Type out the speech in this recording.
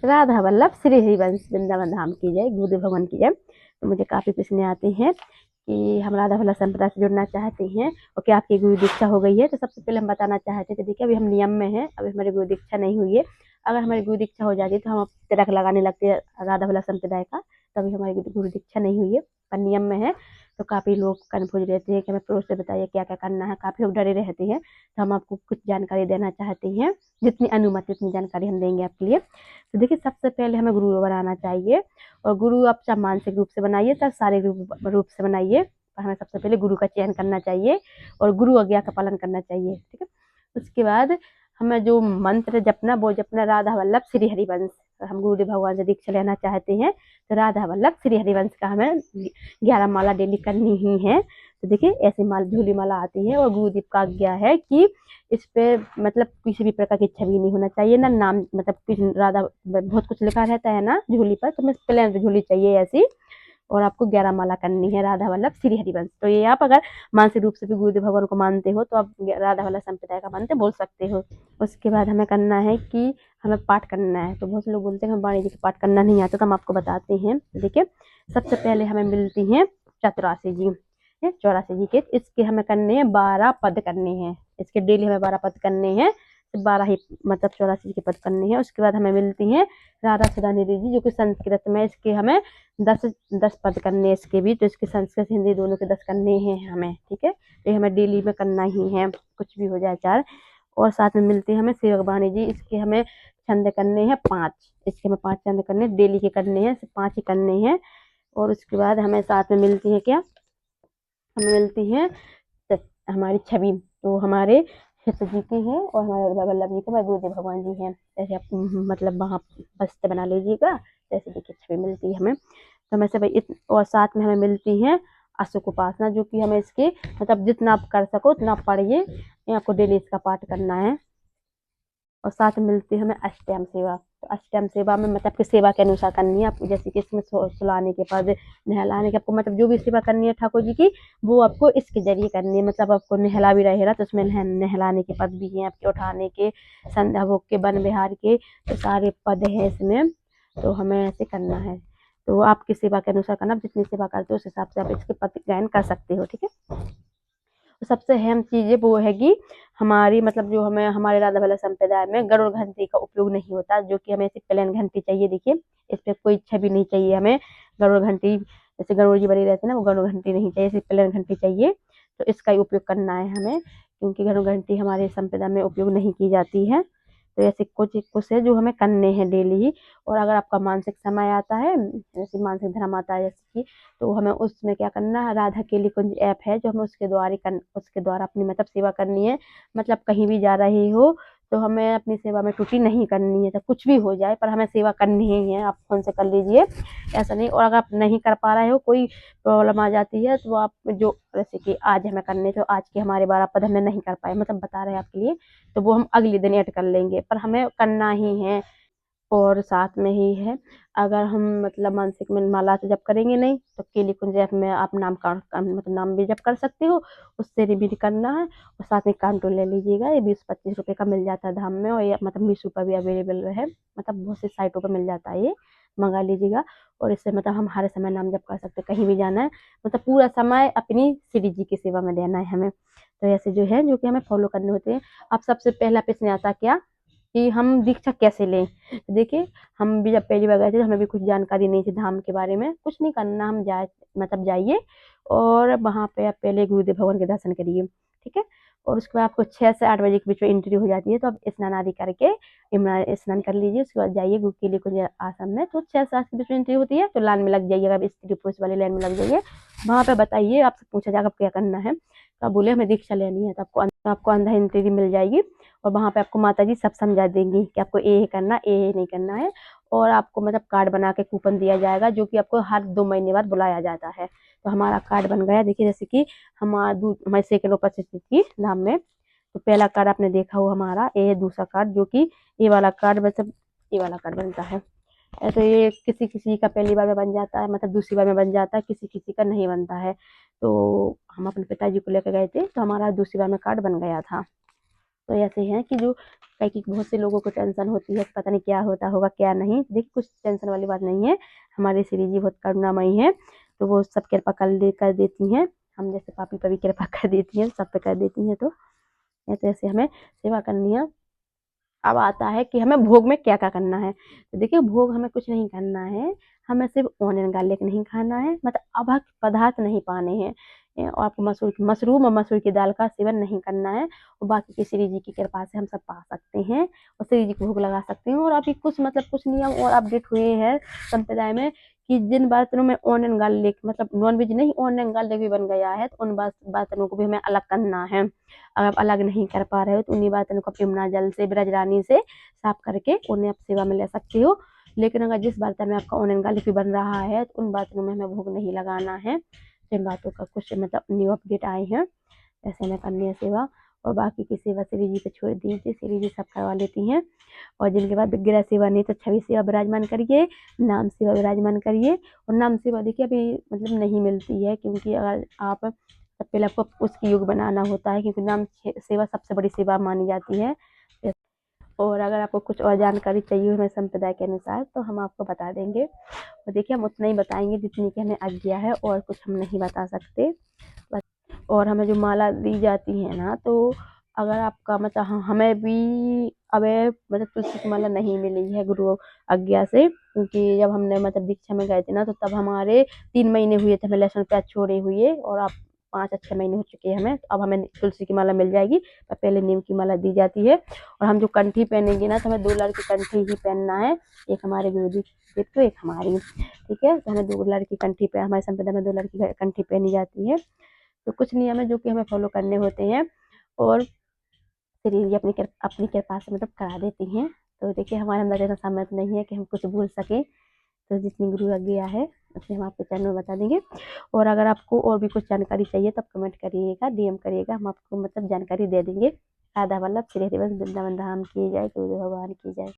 राधा वल्लभ श्री हरिवंश वृंदावन धाम की जय, गुरुदेव भगवान की जय। तो मुझे काफ़ी प्रश्न आते हैं कि हम राधा वल्लभ संप्रदाय से जुड़ना चाहते हैं और क्या आपकी गुरु दीक्षा हो गई है। तो सबसे पहले हम बताना चाहते थे, देखिए अभी हम नियम में हैं, अभी हमारी गुरु दीक्षा नहीं हुई है। अगर हमारी गुरु दीक्षा हो जाती तो हम अब तिलक लगाने लगते हैं राधा वल्लभ संप्रदाय का, तभी हमारी गुरु दीक्षा नहीं हुई है, पर नियम में है। तो काफ़ी लोग कन्फ्यूज रहते हैं कि हमें प्रोसेस से बताइए क्या क्या करना है, काफ़ी लोग डरे रहते हैं। तो हम आपको कुछ जानकारी देना चाहते हैं, जितनी अनुमति उतनी जानकारी हम देंगे आपके लिए। तो देखिए सबसे पहले हमें गुरु बनाना चाहिए, और गुरु आप चाहे मानसिक रूप से बनाइए चाहे शारीरिक रूप से बनाइए, पर हमें सबसे पहले गुरु का चयन करना चाहिए और गुरु आज्ञा का पालन करना चाहिए, ठीक है। उसके बाद हमें जो मंत्र जपना वो जपना राधा वल्लभ श्री हरिवंश। हम गुरुदेव भगवान से दीक्षा लेना चाहते हैं तो राधा वल्लभ श्री हरिवंश का हमें 11 माला डेली करनी ही है। तो देखिए ऐसी झोली माला आती है और गुरुदेव का आज्ञा है कि इस पे मतलब किसी भी प्रकार की छवि नहीं होना चाहिए, ना नाम, मतलब राधा बहुत कुछ लिखा रहता है ना झोली पर, तो हमें प्लेन झोली चाहिए ऐसी। और आपको 11 माला करनी है राधा वल्लभ श्री हरिवंश। तो ये आप अगर मानसिक रूप से भी गुरुदेव भगवान को मानते हो तो आप राधा वल्लभ संप्रदाय का मानते बोल सकते हो। उसके बाद हमें करना है कि हमें पाठ करना है। तो बहुत से लोग बोलते हैं हमें वाणी जी का पाठ करना नहीं आता, तो हम आपको बताते हैं। देखिए सबसे पहले हमें मिलती हैं चतुरासी जी, 84 जी के, इसके हमें करने हैं 12 पद करने हैं। इसके डेली हमें 12 पद करने हैं, 12 ही मतलब 84 के पद करने हैं। उसके बाद हमें मिलती हैं राधा सुधा निधि जी, जो कि संस्कृत में, इसके हमें 10 पद करने हैं इसके भी। तो इसके संस्कृत हिंदी दोनों के 10 करने हैं हमें, ठीक है। तो ये हमें डेली में करना ही है, कुछ भी हो जाए 4। और साथ में मिलती है हमें सेवक वाणी जी, इसके हमें छंद करने हैं 5। इसके हमें 5 छंद करने, डेली के करने हैं, सिर्फ 5 ही करने हैं। और उसके बाद हमें साथ में मिलती है क्या, हमें मिलती है हमारी छवि, तो हमारे हित जी की है और हमारे वल्लभ जी के, हमारे गुरुदेव भगवान जी हैं। जैसे आप मतलब वहाँ बस्ते बना लीजिएगा, जैसे देखिए छवि मिलती है हमें। तो हमें सब और साथ में हमें मिलती है अशोक उपासना, जो कि हमें इसके मतलब जितना आप कर सको उतना आप पढ़िए, आपको डेली इसका पाठ करना है। और साथ में मिलती है हमें अष्टयाम सेवा। तो अष्टयाम सेवा में मतलब कि सेवा के अनुसार करनी है आपको, जैसे कि इसमें सुलाने के बाद नहलाने के, आपको मतलब जो भी सेवा करनी है ठाकुर जी की वो आपको इसके जरिए करनी है। मतलब आपको नहला भी रहेगा तो उसमें नहलाने के पद भी हैं आपके, उठाने के, संध्या भोग के, वन विहार के, तो सारे पद हैं इसमें। तो हमें ऐसे करना है, तो आपकी सेवा के अनुसार करना, जितनी सेवा करते हो उस हिसाब से आप इसके पद गायन कर सकते हो, ठीक है। तो सबसे अहम चीज़ वो है कि हमारी मतलब जो हमें हमारे राधा वल्लभ संप्रदाय में गरुड़ घंटी का उपयोग नहीं होता, जो कि हमें ऐसी प्लेन घंटी चाहिए। देखिए इस पर कोई छवि नहीं चाहिए हमें, गरुड़ घंटी जैसे गरुड़ जी बनी रहती है ना, वो गरुड़ घंटी नहीं चाहिए, ऐसी प्लेन घंटी चाहिए। तो इसका ही उपयोग करना है हमें, क्योंकि गरुड़ घंटी हमारे संप्रदाय में उपयोग नहीं की जाती है। तो ऐसे कुछ है जो हमें करने हैं डेली ही। और अगर आपका मानसिक समय आता है, जैसे मानसिक धर्म आता है जैसे कि, तो हमें उसमें क्या करना है, राधा केली कुंज ऐप है जो हमें उसके द्वारा अपनी मतलब सेवा करनी है। मतलब कहीं भी जा रही हो तो हमें अपनी सेवा में त्रुटि नहीं करनी है, तो कुछ भी हो जाए पर हमें सेवा करनी ही है। आप फोन से कर लीजिए, ऐसा नहीं। और अगर आप नहीं कर पा रहे हो, कोई प्रॉब्लम आ जाती है, तो आप जो जैसे कि आज हमें करने, तो आज के हमारे 12 पद हमें नहीं कर पाए, मतलब बता रहे हैं आपके लिए, तो वो हम अगले दिन ऐड कर लेंगे, पर हमें करना ही है। और साथ में ही है, अगर हम मतलब मानसिक में माला से जप करेंगे नहीं, तो केली कुंज ऐप में आप नाम का मतलब नाम भी जप कर सकते हो, उससे भी करना है। और साथ में कांटो ले लीजिएगा, ये 20-25 रुपए का मिल जाता है धाम में, और ये मतलब मीशो पर भी अवेलेबल है, मतलब बहुत सी साइटों पर मिल जाता है, ये मंगा लीजिएगा। और इससे मतलब हम हर समय नाम जप कर सकते हैं, कहीं भी जाना है, मतलब पूरा समय अपनी श्री जी की सेवा में देना है हमें। तो ऐसे जो है जो कि हमें फॉलो करने होते हैं। अब सबसे पहला प्रश्न आता क्या कि हम दीक्षा कैसे लें। देखिए हम भी जब पहली बार गए थे तो हमें भी कुछ जानकारी नहीं थी धाम के बारे में, कुछ नहीं करना, हम जाइए और वहाँ पे आप पहले गुरुदेव भगवान के दर्शन करिए, ठीक है। और उसके बाद आपको 6 से 8 बजे के बीच में एंट्री हो जाती है, तो आप स्नान आदि करके स्नान कर लीजिए। उसके बाद जाइए गुरु के लिए कुछ आश्रम में, तो 6 से 8 के बीच में एंट्री होती है, तो लाइन में लग जाइएगा, स्त्री पुरुष वाली लाइन में लग जाइए। वहाँ पे बताइए, आपसे पूछा जाएगा क्या करना है, तो आप बोले हमें दीक्षा लेनी है, तो आपको अंदर एंट्री मिल जाएगी। और वहाँ पे आपको माता जी सब समझा देंगी कि आपको ये करना, ये नहीं करना है। और आपको मतलब कार्ड बना के कूपन दिया जाएगा, जो कि आपको हर 2 महीने बाद बुलाया जाता है। तो हमारा कार्ड बन गया, देखिए जैसे कि हमारे सेकंड उपस्थिति थी धाम में, तो पहला कार्ड आपने देखा हो हमारा, ये है दूसरा कार्ड, जो कि ये वाला कार्ड मतलब ये वाला कार्ड बनता है। ऐसे ये किसी किसी का पहली बार में बन जाता है, मतलब दूसरी बार में बन जाता है, किसी किसी का नहीं बनता है। तो हम अपने पिताजी को लेकर गए थे, तो हमारा दूसरी बार में कार्ड बन गया था। तो ऐसे है कि जो कई बहुत से लोगों को टेंशन होती है, पता नहीं क्या होता होगा क्या नहीं। देखिए कुछ टेंशन वाली बात नहीं है, हमारी श्री जी बहुत करुणामयी है, तो वो सब कृपा कर देती हैं। हम जैसे पापी पर भी कृपा कर देती हैं, सब पे कर देती हैं। तो ऐसे हमें सेवा करनी है। अब आता है कि हमें भोग में क्या क्या करना है। तो देखिए भोग हमें कुछ नहीं करना है, हमें सिर्फ ऑनियन गार्लिक नहीं खाना है, मतलब अभक्त पदार्थ नहीं पाने हैं। और आपको मशरूम और मसूर की दाल का सेवन नहीं करना है। और बाकी की श्री जी की कृपा से हम सब पा सकते हैं और श्री जी को भोग लगा सकते हैं। और अभी कुछ मतलब कुछ नियम और अपडेट हुए हैं संप्रदाय में कि जिन बर्तनों में ऑनियन गार्लिक मतलब नॉनवेज नहीं ऑनियन गार्लिक भी बन गया है, तो उन बर्तनों को भी हमें अलग करना है। अगर आप अलग नहीं कर पा रहे हो तो उन्हीं बर्तनों को यमुना जल से ब्रजरानी से साफ करके उन्हें आप सेवा में ले सकते हो। लेकिन अगर जिस बर्तन में आपका ऑनियन गार्लिक भी बन रहा है तो उन बर्तनों में हमें भोग नहीं लगाना है। तो इन बातों का कुछ मतलब न्यू अपडेट आए हैं, ऐसे हमें करनी है सेवा। और बाकी की सेवा श्री जी पे छोड़ दीजिए, श्री जी सब करवा लेती हैं। और जिनके पास विग्रह सेवा नहीं तो छवि सेवा विराजमान करिए, नाम सेवा विराजमान करिए। और नाम सेवा देखिए अभी मतलब नहीं मिलती है, क्योंकि अगर आप तब पहले आपको उसकी योग बनाना होता है, क्योंकि नाम सेवा सबसे बड़ी सेवा मानी जाती है। और अगर आपको कुछ और जानकारी चाहिए हमें संप्रदाय के अनुसार तो हम आपको बता देंगे। और देखिए हम उतना ही बताएंगे जितनी की हमें आज्ञा है, और कुछ हम नहीं बता सकते। और हमें जो माला दी जाती है ना, तो अगर आपका मतलब हमें भी अब मतलब तुलसी की माला नहीं मिली है गुरु आज्ञा से, क्योंकि जब हमने मतलब दीक्षा में गए थे ना, तो तब हमारे 3 महीने हुए थे हमें लहसुन प्याज छोड़े हुए, और अब 5 या 6 महीने हो चुके हैं हमें। तो अब हमें तुलसी की माला मिल जाएगी, पर पहले नीम की माला दी जाती है। और हम जो कंठी पहनेंगे ना, तो हमें 2 लड़की कंठी ही पहनना है, एक हमारे गुरुदेव को एक हमारी, ठीक है। तो हमें 2 लड़की कंठी पे हमारे संप्रदाय में 2 लड़की कंठी पहनी जाती है। तो कुछ नियम है जो कि हमें फॉलो करने होते हैं, और श्री जी अपनी कृपा से मतलब करा देती हैं। तो देखिए हमारे अंदर इतना सामर्थ्य नहीं है कि हम कुछ भूल सकें, तो जितनी गुरु आज्ञा है उतनी हम आपके चैनल में बता देंगे। और अगर आपको और भी कुछ जानकारी चाहिए तो आप कमेंट करिएगा, डीएम करिएगा, हम आपको मतलब जानकारी दे देंगे। राधा वल्लभ श्री हरिवंश वृंदावन धाम की जय, गुरुदेव भगवान की जय।